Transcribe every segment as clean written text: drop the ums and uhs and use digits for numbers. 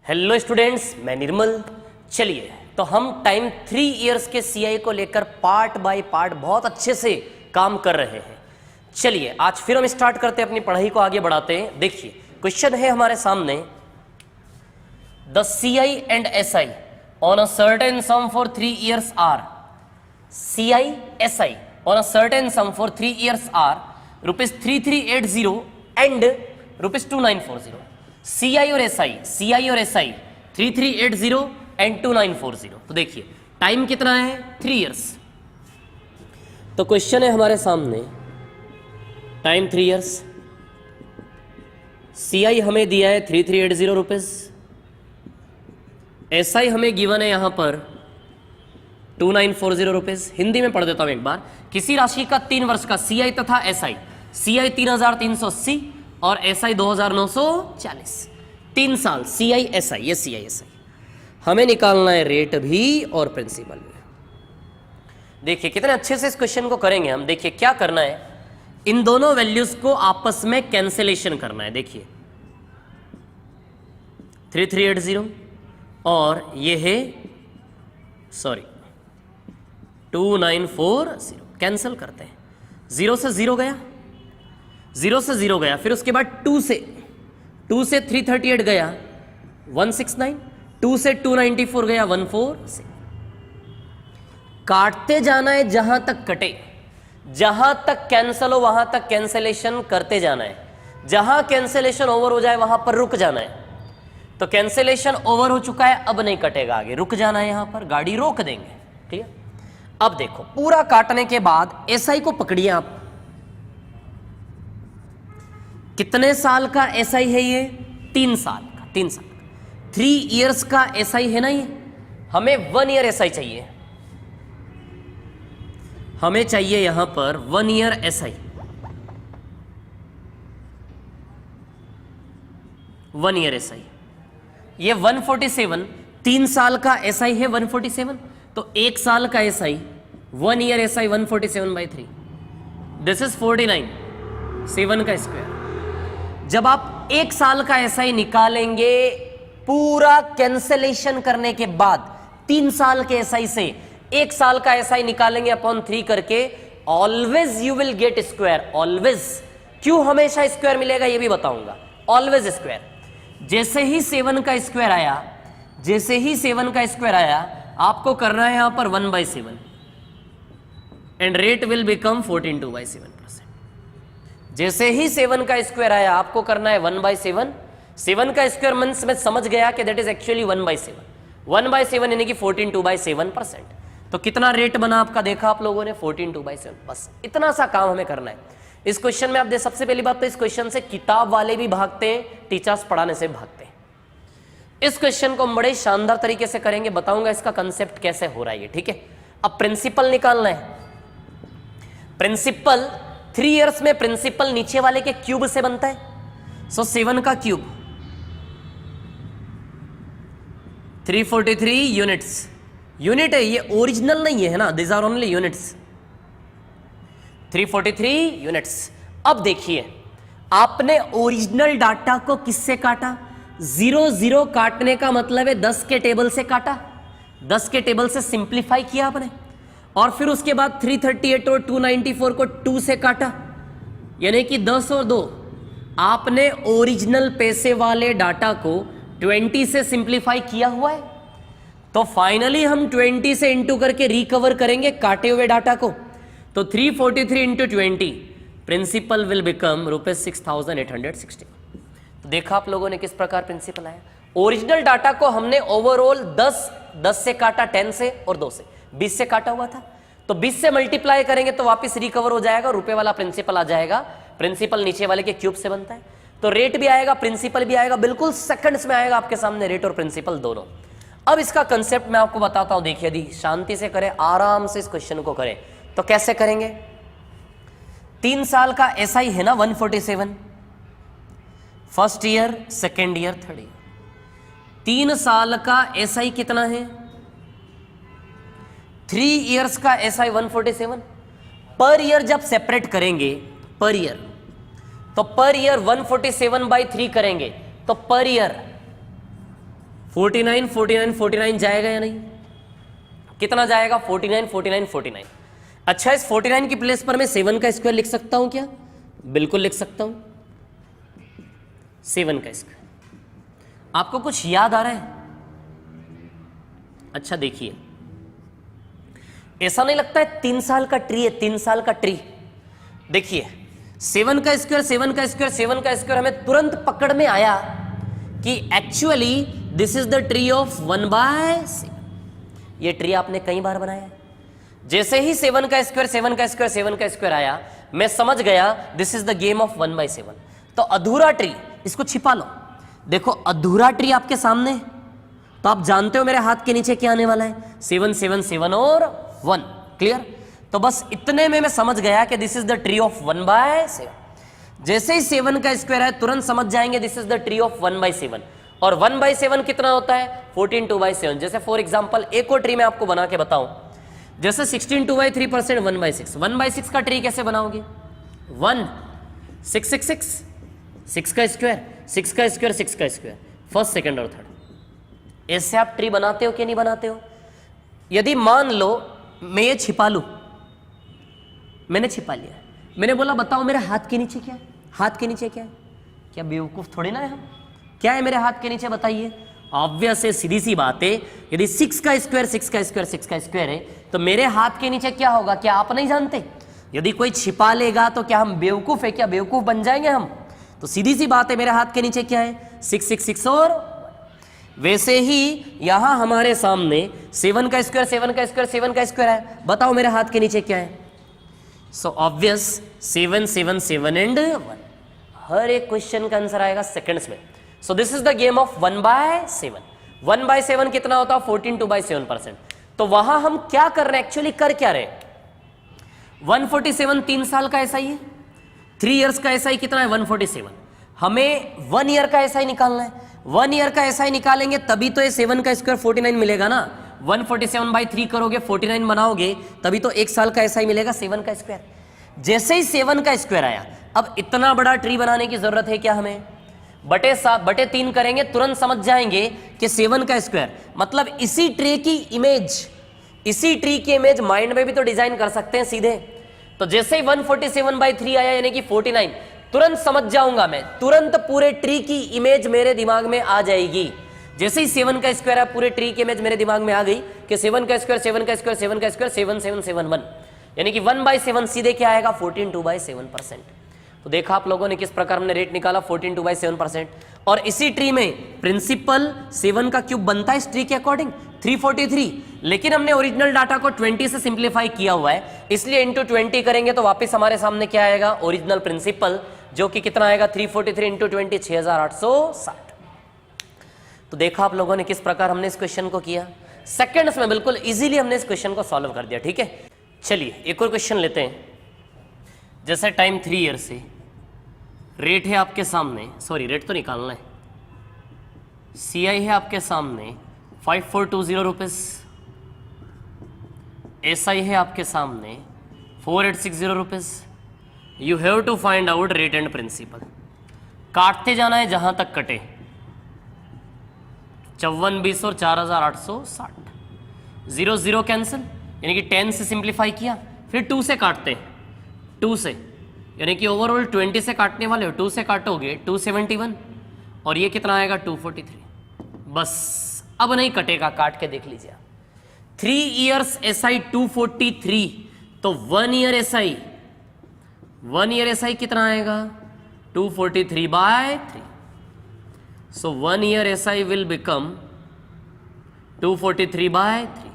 Hello students, मैं निर्मल। चलिए तो हम टाइम 3 इयर्स के सीआई को लेकर पार्ट बाय पार्ट बहुत अच्छे से काम कर रहे हैं। चलिए आज फिर हम स्टार्ट करते हैं, अपनी पढ़ाई को आगे बढ़ाते हैं। देखिए क्वेश्चन है हमारे सामने, the CI and SI on a certain sum for 3 years are, CI SI on a certain sum for 3 years are ₹3380 and ₹2940। CI और एसआई 3380 एंड 2940। तो देखिए टाइम कितना है, 3 इयर्स। तो क्वेश्चन है हमारे सामने, टाइम 3 इयर्स, सीआई हमें दिया है 3380 रुपीज, एसआई हमें गिवन है यहां पर 2940 रुपीज। हिंदी में पढ़ देता हूं एक बार। किसी राशि का 3 वर्ष का सीआई तथा एसआई, सीआई 3380 और एसआई 2940, 3 साल सीआई एसआई, ये सीआई एसआई। हमें निकालना है रेट भी और प्रिंसिपल भी। देखिए कितने अच्छे से इस क्वेश्चन को करेंगे हम। देखिए क्या करना है, इन दोनों वैल्यूज को आपस में कैंसिलेशन करना है। देखिए 3380 और ये है 2940, कैंसिल करते हैं। 0 से 0 गया, 0 से 0 गया, फिर उसके बाद 2 से 338 गया 169, 2 से 294 गया 146। काटते जाना है जहां तक कटे, जहां तक कैंसल हो वहां तक कैंसिलेशन करते जाना है। जहां कैंसिलेशन ओवर हो जाए वहां पर रुक जाना है। तो कैंसिलेशन ओवर हो चुका है, अब नहीं कटेगा, आगे रुक जाना है, यहां पर गाड़ी रोक देंगे। ठीक है। अब देखो पूरा काटने के बाद एसआई को पकड़िए आप। कितने साल का एसआई है ये, 3 साल का, 3 साल का। 3 इयर्स का एसआई है ना ये। हमें 1 ईयर एसआई चाहिए, हमें चाहिए यहां पर 1 ईयर एसआई, 1 ईयर एसआई। ये 147, 3 साल का एसआई है 147, तो 1 साल का SI 1 year SI 147/3, this is 49, 7 का स्क्वायर। जब आप 1 साल का एसआई निकालेंगे पूरा कैंसिलेशन करने के बाद, 3 साल के एसआई से 1 साल का एसआई निकालेंगे अपॉन 3 करके, always you will get square. Always, क्यों हमेशा स्क्वायर मिलेगा ये भी बताऊंगा। Always square. जैसे ही 7 का स्क्वायर आया, जैसे ही 7 का स्क्वायर आया, आपको करना है यहां पर 1/7 एंड रेट विल बिकम 14/7%। जैसे ही 7 का स्क्वायर आया आपको करना है 1/7। 7 का स्क्वायर मींस मैं समझ गया कि दैट इज एक्चुअली 1/7, 1/7 यानी कि 14/7%। तो कितना रेट बना आपका, देखा आप लोगों ने, 14/7। बस इतना सा काम हमें करना है इस क्वेश्चन में। आप दे, सबसे पहली बात तो इस क्वेश्चन से किताब वाले भी भागते हैं, टीचर्स पढ़ाने से भागते हैं। इस क्वेश्चन को हम बड़े शानदार तरीके से करेंगे, बताऊंगा इसका कंसेप्ट कैसे हो रहा है ये। ठीक है। अब प्रिंसिपल निकालना है। प्रिंसिपल 3 इयर्स में प्रिंसिपल नीचे वाले के क्यूब से बनता है। सो 7 का क्यूब 343 यूनिट्स। यूनिट है ये, ओरिजिनल नहीं है ना, this are only units. 343 units. अब देखिए आपने ओरिजिनल डाटा को किससे काटा, 0 काटने का मतलब है 10 के टेबल से काटा, 10 के टेबल से सिंप्लीफाई किया आपने, और फिर उसके बाद 338 और 294 को 2 से काटा, यानी कि 10 और 2। आपने ओरिजिनल पैसे वाले डाटा को 20 से सिंप्लीफाई किया हुआ है। तो फाइनली हम 20 से इंटू करके रिकवर करेंगे काटे हुए डाटा को। तो 343 इंटू 20, प्रिंसिपल विल बिकम ₹6,860। तो देखा आप लोगों ने किस प्रकार प्रिंसिपल आया। ओरिजिनल डाटा को हमने ओवरऑल 10 से काटा, 10 से और 2 से, 20 से काटा हुआ था। तो 20 से मल्टीप्लाई करेंगे तो वापस रिकवर हो जाएगा, रुपए वाला प्रिंसिपल आ जाएगा। प्रिंसिपल नीचे वाले के क्यूब से बनता है, तो रेट भी आएगा, प्रिंसिपल भी आएगा, बिल्कुल सेकंड्स में आएगा आपके सामने रेट और प्रिंसिपल दोनों। अब इसका कंसेप्ट मैं आपको बताता हूं। देखिए यदि शांति से करें, आराम से इस क्वेश्चन को करें तो कैसे करेंगे। 3 साल का एसआई है ना 147, first year, second year, third year. 3 साल का एसआई कितना है, 3 इयर्स का एसआई 147। पर ईयर जब सेपरेट करेंगे, पर ईयर, तो पर ईयर 147/3 करेंगे, तो पर ईयर 49 49 49 जाएगा या नहीं? कितना जाएगा? 49 49 49। अच्छा, इस 49 की प्लेस पर मैं 7 का स्क्वायर लिख सकता हूं क्या? बिल्कुल लिख सकता हूं, 7 का स्क्वायर। आपको कुछ याद आ रहा है? अच्छा देखिए, ऐसा नहीं लगता है 3 साल का ट्री है, 3 साल का ट्री। देखिए 7 का स्क्वायर 7 का स्क्वायर 7 का स्क्वायर हमें तुरंत पकड़ में आया कि actually this is the tree of 1/7। ये ट्री आपने कई बार बनाया। जैसे ही 7 का स्क्वायर 7 का स्क्वायर 7 का स्क्वायर आया, मैं समझ गया this is the game of 1/7। तो अधूरा ट्री, इसको छिपा लो। देखो अधूरा ट्री आपके सामने, तो आप जानते हो मेरे हाथ के नीचे क्या आने वाला है, 7 7 7 और 1। क्लियर? तो बस इतने में मैं समझ गया कि this is the tree of 1/7। जैसे ही 7 का स्क्वायर है तुरंत समझ जाएंगे this is the tree of 1/7। और 1/7 कितना होता है? 14 2/7। जैसे फॉर एग्जांपल एक और ट्री मैं आपको बना के बताऊं, जैसे 16 2/3% 1/6। 1/6 का ट्री कैसे बनाओगे? 1 6 6 6 6 का स्क्वायर 6 का स्क्वायर 6 का स्क्वायर, फर्स्ट सेकंड और थर्ड। ऐसे आप ट्री बनाते हो कि नहीं बनाते हो? यदि मान लो मैं ये छिपा लूं, मैंने छिपा लिया, मैंने बोला बताओ मेरे हाथ के नीचे क्या है? हाथ के नीचे क्या है? क्या बेवकूफ थोड़ी ना है हम? क्या है मेरे हाथ के नीचे बताइए? ऑब्वियस है, सीधी सी बात है। यदि 6 का स्क्वायर 6 का स्क्वायर 6 का स्क्वायर है तो मेरे हाथ के नीचे क्या होगा? क्या आप नहीं जानते? यदि कोई छिपा लेगा तो क्या हम बेवकूफ है? क्या बेवकूफ बन जाएंगे हम? तो सीधी सी बात है, मेरे हाथ के नीचे क्या है? 6 6 6 और। वैसे ही यहां हमारे सामने 7 का स्क्वायर 7 का स्क्वायर 7 का स्क्वायर है। बताओ मेरे हाथ के नीचे क्या है? So obvious 7 7 7 and 1। हर एक क्वेश्चन का आंसर आएगा सेकंड्स में। सो this is the game of 1/7। 1/7 कितना होता है? 14 2/7%। तो वहां हम क्या कर रहे हैं? एक्चुअली कर क्या रहे हैं? 147 3 साल का एसआई है, 3 इयर्स का एसआई कितना है? 147। हमें 1 ईयर का एसआई निकालना है। 1 ईयर का एसआई निकालेंगे तभी तो ये 7 का स्क्वायर 49 मिलेगा ना। 147/3 करोगे 49 बनाओगे तभी तो 1 साल का एसआई मिलेगा 7 का स्क्वायर। जैसे ही 7 का स्क्वायर आया, अब इतना बड़ा ट्री बनाने की जरूरत है क्या हमें? बटे 3 करेंगे तुरंत समझ जाएंगे कि 7 का स्क्वायर मतलब इसी ट्री की इमेज माइंड में भी तो डिजाइन कर सकते हैं सीधे। तो जैसे ही 147/3 आया यानी कि 49, तुरंत समझ जाऊंगा मैं, तुरंत पूरे ट्री की इमेज मेरे दिमाग में आ जाएगी। जैसे ही 7 का स्क्वायर है पूरे ट्री की इमेज मेरे दिमाग में आ गई कि 7 का स्क्वायर 7 का स्क्वायर 7 का स्क्वायर 7 7 7 1, यानी कि 1/7 सीधे क्या आएगा? 14 2/7%। तो देखा आप लोगों ने किस प्रकार हमने रेट निकाला 14 2/7%। और इसी ट्री में प्रिंसिपल 7 का क्यूब बनता है इस ट्री के अकॉर्डिंग 343, लेकिन हमने ओरिजिनल डाटा को 20 से सिंप्लीफाई किया हुआ है, इसलिए इंटू 20 करेंगे तो वापस हमारे सामने क्या आएगा? ओरिजिनल प्रिंसिपल, जो कि कितना आएगा? 343 इंटू 20 6860। तो देखा आप लोगों ने किस प्रकार हमने इस क्वेश्चन को किया, सेकंड्स में बिल्कुल इजीली हमने इस क्वेश्चन को सॉल्व कर दिया। ठीक है, चलिए एक और क्वेश्चन लेते हैं। जैसे टाइम 3 ईयर से, रेट है आपके सामने, सॉरी रेट तो निकालना है, सीआई है आपके सामने 5420 रुपीस, एसआई है आपके सामने 4860 rupees. You have to find out rate and principal. काटते जाना है जहां तक कटे, 54 20 और 4860, 0 0 कैंसिल, यानी कि 10 से सिंप्लीफाई किया, फिर 2 से काटते हैं, 2 से, यानी कि ओवरऑल 20 से काटने वाले हो, 2 से काटोगे 271 और ये कितना आएगा? 243। बस अब नहीं कटेगा, काट के देख लीजिए। 3 इयर्स एसआई 243, तो 1 ईयर एसआई, 1 ईयर एसआई कितना आएगा? 243/3। सो 1 year SI will become 243/3।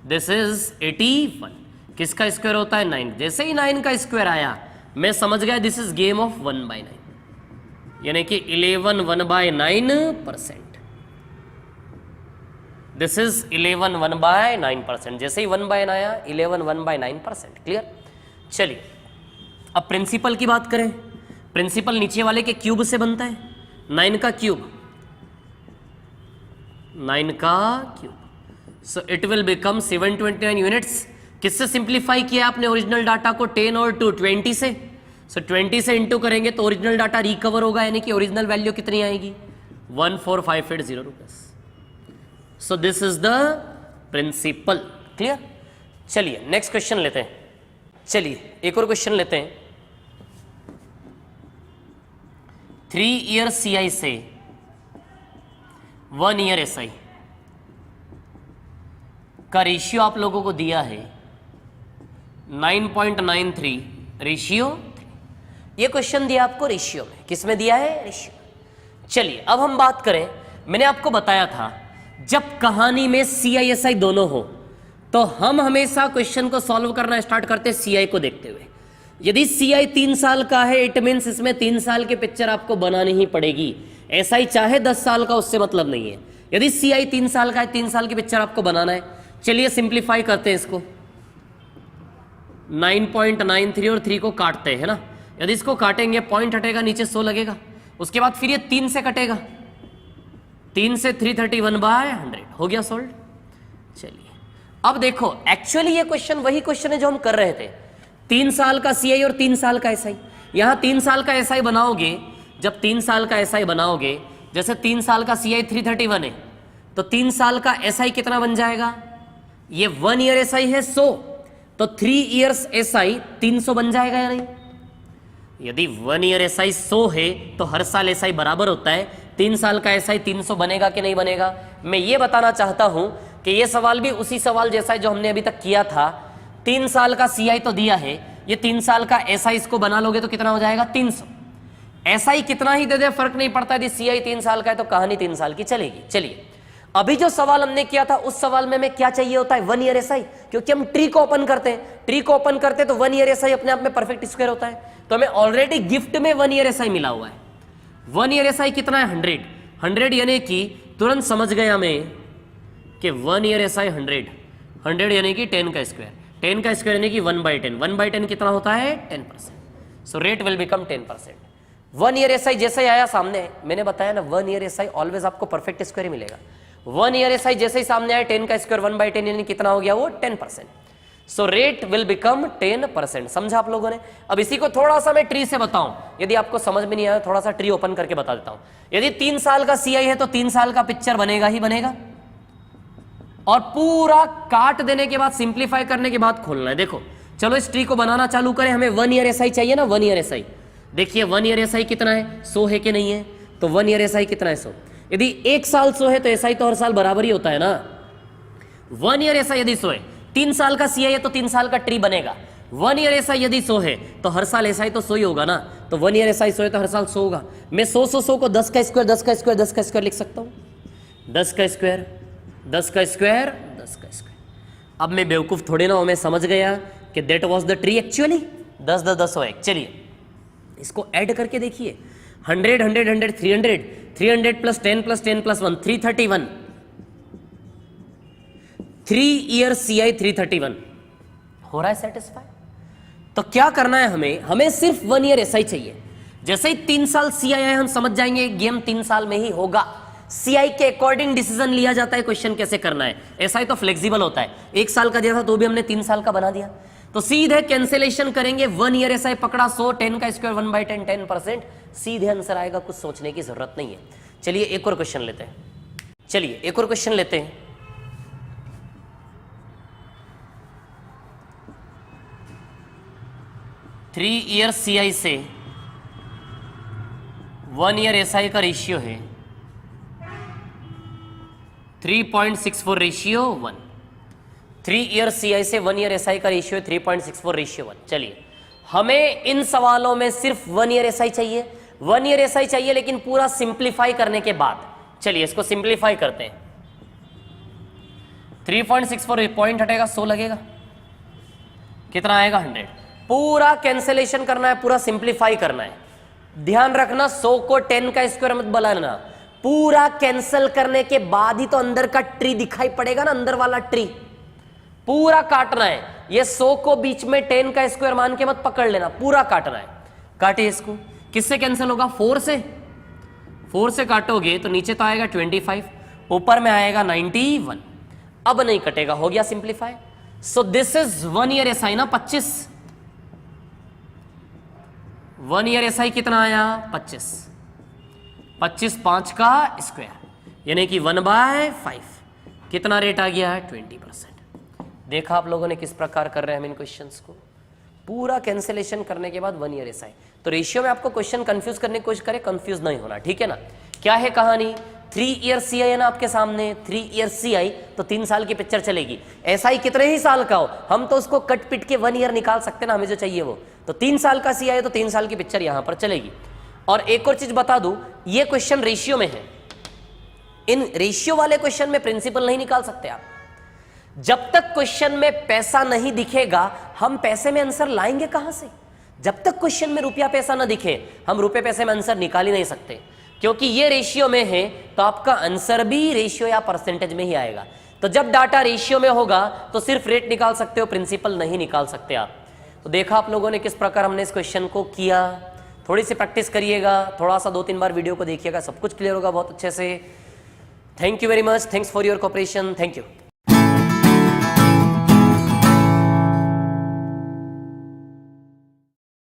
This is 81। किसका स्क्वायर होता है? 9। जैसे ही 9 का स्क्वायर आया मैं समझ गया दिस इज गेम ऑफ 1/9, यानी कि 11 1/9%। This is 11 1/9%। जैसे ही 1/9 आया 11 1/9%। क्लियर? चलिए अब प्रिंसिपल की बात करें। प्रिंसिपल नीचे वाले के क्यूब से बनता है, 9 का क्यूब, 9 का cube. So it will become 729 units. किससे सिंप्लीफाई किया आपने ओरिजिनल डाटा को? 10 और 2 20 से। सो 20 से इंटू करेंगे तो ओरिजिनल डाटा रिकवर होगा, यानी कि ओरिजिनल वैल्यू कितनी आएगी? 14580 rupees. So this is the principal. Clear? चलिए नेक्स्ट क्वेश्चन लेते हैं। चलिए एक और क्वेश्चन लेते हैं। 3 ईयर CI से 1 ईयर SI का रेशियो आप लोगों को दिया है 9.93 रेशियो। ये क्वेश्चन दिया आपको रेशियो में, किस में दिया है? रेशियो। चलिए अब हम बात करें, मैंने आपको बताया था जब कहानी में CI SI दोनों हो तो हम हमेशा क्वेश्चन को सॉल्व करना स्टार्ट करते CI को देखते हुए। यदि CI 3 साल का है इट मीन्स इसमें 3 साल की पिक्चर आपको बनानी ही पड़ेगी। SI चाहे 10 साल का, उससे मतलब नहीं है। यदि CI 3 साल का है, 3 साल की पिक्चर आपको बनाना है। चलिए सिंप्लीफाई करते हैं इसको। 9.93 और 3 को काटते हैं ना। यदि इसको काटेंगे पॉइंट हटेगा, नीचे 100 लगेगा। उसके बाद फिर ये 3 से कटेगा, 3 से 331/100 हो गया सोल्व। चलिए अब देखो, एक्चुअली ये क्वेश्चन वही क्वेश्चन है जो हम कर रहे थे। 3 साल का CI और 3 साल का SI। यहां 3 साल का SI बनाओगे, जब 3 साल का SI बनाओगे, जैसे 3 साल का CI 331 है तो 3 साल का SI कितना बन जाएगा? ये 1 ईयर SI है 100, तो 3 ईयर्स SI 300 बन जाएगा या नहीं? यदि 1 ईयर SI 100 है तो हर साल SI बराबर होता है। 3 साल का SI 300 बनेगा कि नहीं बनेगा? मैं ये बताना चाहता हूं कि ये सवाल भी उसी सवाल जैसा है जो हमने अभी तक किया था। 3 साल का CI तो दिया है, ये 3 साल का SI इसको बना लोगे तो कितना हो जाएगा? 300। SI कितना ही दे दे फर्क नहीं पड़ता, यदि CI 3 साल का है तो कहानी 3 साल की चलेगी। चलिए अभी जो सवाल हमने किया था उस सवाल में हमें क्या चाहिए होता है? 1 ईयर SI, क्योंकि हम ट्री को ओपन करते हैं। ट्री को ओपन करते तो 1 ईयर SI अपने आप में परफेक्ट स्क्वायर होता है, तो हमें ऑलरेडी गिफ्ट में 1 ईयर SI मिला हुआ है। 1 ईयर SI कितना है? 100 यानी कि तुरंत समझ गया मैं कि 1 ईयर SI 100 यानी कि 10 का स्क्वायर। 10 का स्क्वायर यानी कि 1/10। 1/10 कितना होता है? 10%। So rate will become 10%। 1 year SI जैसे ही आया सामने, मैंने बताया ना 1 ईयर SI ऑलवेज आपको परफेक्ट स्क्वायर ही मिलेगा। 1 ईयर SI जैसे ही सामने आया 10 का स्क्वायर 1/10 यानी कितना हो गया वो? 10%। So rate will become 10%। समझा आप लोगों ने? अब इसी को थोड़ा सा मैं ट्री से बताऊं, यदि आपको समझ में नहीं आया थोड़ा सा ट्री ओपन करके बता देता हूं। यदि 3 साल का CI है तो 3 साल का पिक्चर बनेगा ही बनेगा, और पूरा काट देने के बाद सिंप्लीफाई करने के बाद खोलना है। देखो चलो इस ट्री को बनाना चालू करें। हमें 1 ईयर SI चाहिए ना, 1 ईयर SI। देखिए 1 ईयर SI कितना है? 100 है कि नहीं है? तो 1 ईयर SI कितना है? 100। यदि 1 साल 100 है तो SI तो हर साल बराबर ही होता है ना। 1 ईयर SI यदि 100 है, 3 साल का CI है तो 3 साल का ट्री बनेगा। 1 ईयर SI यदि 100 है तो हर साल SI तो 100 ही होगा ना। तो 1 ईयर SI 100 है तो हर साल 100 होगा। मैं 100 को 10 का स्क्वायर 10 का स्क्वायर 10 का स्क्वायर लिख सकता हूँ। 10 का स्क्वायर 10 का स्क्वायर 10 का स्क्वायर। अब मैं बेवकूफ़ थोड़े ना हूँ, मैं समझ गया कि that was the tree actually. 10 10 10 हो एक। चलिए इसको ऐड करके देखिए। 100 100 100 300 300 plus 10 plus 10 plus 1 331। 3 year CI 331 हो रहा है सेटिस्फाई। तो क्या करना है हमें? हमें सिर्फ 1 ईयर SI चाहिए। जैसे ही 3 साल CI आए हम समझ जाएंगे गेम 3 साल में ही होगा। CI के अकॉर्डिंग डिसीजन लिया जाता है क्वेश्चन कैसे करना है। SI तो फ्लेक्सिबल होता है, 1 साल का दिया था तो भी हमने 3 साल का बना दिया। तो सीधे कैंसिलेशन करेंगे। 1 ईयर SI पकड़ा 100, 10 का स्क्वायर 1/10 10%। सीधे आंसर आएगा, कुछ सोचने की जरूरत नहीं है। चलिए एक और क्वेश्चन लेते हैं। चलिए एक और क्वेश्चन लेते हैं। थ्री ईयर CI से 1 ईयर SI का रेशियो है 3.64 रेशियो 1। 3 ईयर CI से 1 ईयर SI का रेशियो है 3.64 रेशियो 1। चलिए हमें इन सवालों में सिर्फ 1 ईयर SI चाहिए। 1 ईयर SI चाहिए लेकिन पूरा सिंप्लीफाई करने के बाद। चलिए इसको सिंप्लीफाई करते हैं। 3.64 पॉइंट हटेगा 100 लगेगा, कितना आएगा? 100। पूरा कैंसिलेशन करना है, पूरा सिंप्लीफाई करना है। ध्यान रखना 100 को 10 का स्क्वायर मत बनाना। पूरा कैंसिल करने के बाद ही तो अंदर का ट्री दिखाई पड़ेगा ना, अंदर वाला ट्री पूरा काटना है। ये 100 को बीच में 10 का स्क्वायर मान के मत पकड़ लेना, पूरा काटना है। काटिए इसको। किससे कैंसिल होगा? 4 से। 4 से काटोगे तो नीचे तो आएगा 25, ऊपर में आएगा 91। अब नहीं कटेगा, हो गया simplify. So this is 1 year SI ना 25। 1 ईयर SI कितना आया? 25। 25 5 का स्क्वायर यानी कि 1/5। कितना रेट आ गया है 20%। देखा आप लोगों ने किस प्रकार कर रहे हैं हम इन क्वेश्चंस को, पूरा कैंसिलेशन करने के बाद 1 ईयर एसआई। तो रेशियो में आपको क्वेश्चन कंफ्यूज करने की कोशिश करें, कंफ्यूज नहीं होना, ठीक है ना। क्या है कहानी, 3 ईयर सीआई है ना आपके सामने, 3 ईयर सीआई तो 3 साल की पिक्चर चलेगी। एसआई कितने ही साल का हो हम तो उसको कट पिट के 1 ईयर निकाल सकते ना, हमें जो चाहिए वो। तो 3 साल का सीआई तो 3 साल की पिक्चर यहां पर चलेगी। और एक और चीज बता दूं, ये क्वेश्चन रेशियो में है, इन रेशियो वाले क्वेश्चन में प्रिंसिपल नहीं निकाल सकते आप। जब तक क्वेश्चन में पैसा नहीं दिखेगा हम पैसे में आंसर लाएंगे कहां से। जब तक क्वेश्चन में रुपया पैसा ना दिखे हम रुपये पैसे में आंसर निकाल ही नहीं सकते, क्योंकि ये रेशियो में है तो आपका आंसर भी रेशियो या परसेंटेज में ही आएगा। तो जब डाटा रेशियो में होगा तो सिर्फ रेट निकाल सकते हो, प्रिंसिपल नहीं निकाल सकते आप। तो देखा आप लोगों ने किस प्रकार हमने इस क्वेश्चन को किया। थोड़ी सी प्रैक्टिस करिएगा, थोड़ा सा 2-3 बार वीडियो को देखिएगा, सब कुछ क्लियर होगा बहुत अच्छे से। Thank you very much, thanks for your cooperation, thank you.